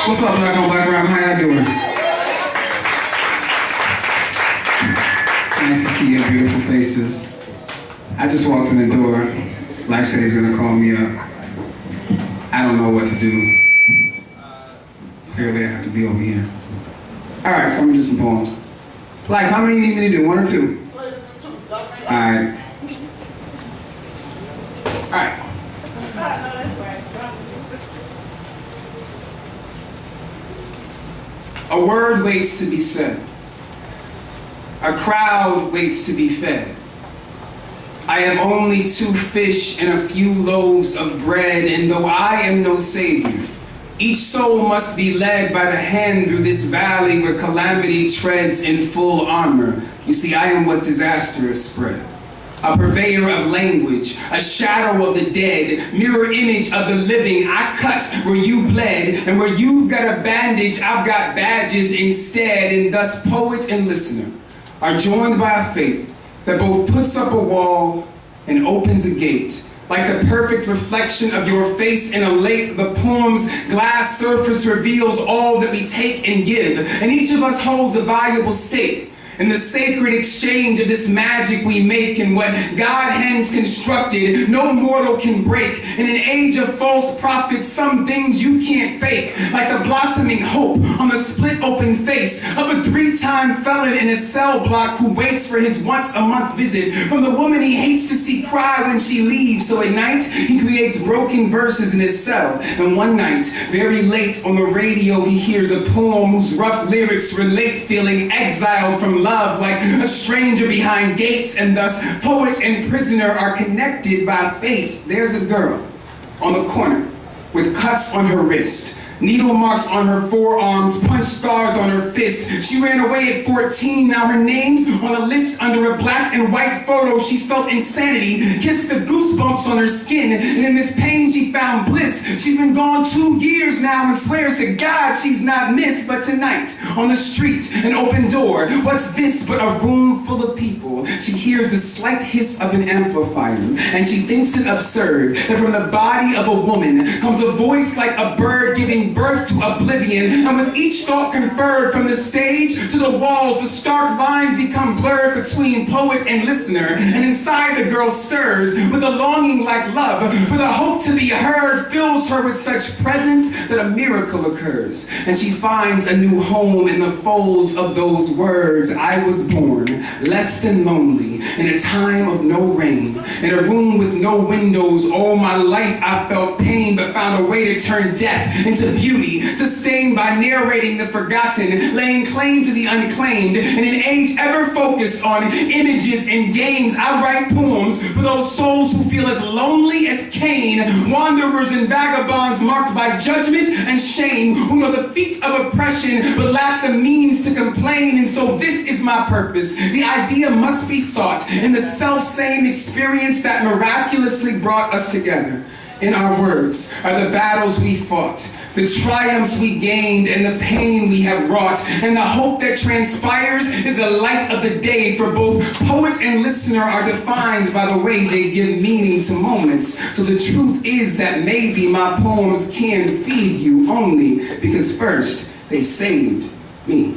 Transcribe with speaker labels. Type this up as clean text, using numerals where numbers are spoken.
Speaker 1: What's up, Black on Black Rhyme? How y'all doing? Nice to see your beautiful faces. I just walked in the door. Life said he was gonna call me up. I don't know what to do. Clearly I have to be over here. All right, so I'm gonna do some poems. Life, how many you need me to do? One or two? All right. All right. A word waits to be said. A crowd waits to be fed. I have only 2 fish and a few loaves of bread, and though I am no savior, each soul must be led by the hand through this valley where calamity treads in full armor. You see, I am what disaster has spread. A purveyor of language, a shadow of the dead, mirror image of the living. I cut where you bled, and where you've got a bandage, I've got badges instead. And thus poet and listener are joined by a fate that both puts up a wall and opens a gate. Like the perfect reflection of your face in a lake, the poem's glass surface reveals all that we take and give, and each of us holds a valuable stake in the sacred exchange of this magic we make, and what God hands constructed, no mortal can break. In an age of false prophets, some things you can't fake, like the blossoming hope on the split open face of a 3-time felon in a cell block who waits for his once-a-month visit from the woman he hates to see cry when she leaves. So at night, he creates broken verses in his cell, and one night, very late on the radio, he hears a poem whose rough lyrics relate feeling exiled from love, like a stranger behind gates, and thus poet and prisoner are connected by fate. There's a girl on the corner with cuts on her wrist, needle marks on her forearms, punch scars on her fist. She ran away at 14, now her name's on a list under a black and white photo. She's felt insanity, kissed the goosebumps on her skin, and in this pain she found bliss. She's been gone 2 years now and swears to God she's not missed. But tonight, on the street, an open door, what's this but a room full of people? She hears the slight hiss of an amplifier, and she thinks it absurd that from the body of a woman comes a voice like a bird giving birth to oblivion. And with each thought conferred from the stage to the walls, the stark lines become blurred between poet and listener. And inside the girl stirs with a longing like love, for the hope to be heard fills her with such presence that a miracle occurs. And she finds a new home in the folds of those words. I was born less than lonely in a time of no rain, in a room with no windows. All my life I felt pain, but found a way to turn death into beauty, sustained by narrating the forgotten, laying claim to the unclaimed. In an age ever focused on images and games, I write poems for those souls who feel as lonely as Cain, wanderers and vagabonds marked by judgment and shame, who know the feet of oppression but lack the means to complain. And so this is my purpose. The idea must be sought in the self-same experience that miraculously brought us together. In our words are the battles we fought, the triumphs we gained, and the pain we have wrought. And the hope that transpires is the light of the day, for both poet and listener are defined by the way they give meaning to moments. So the truth is that maybe my poems can feed you only because first they saved me.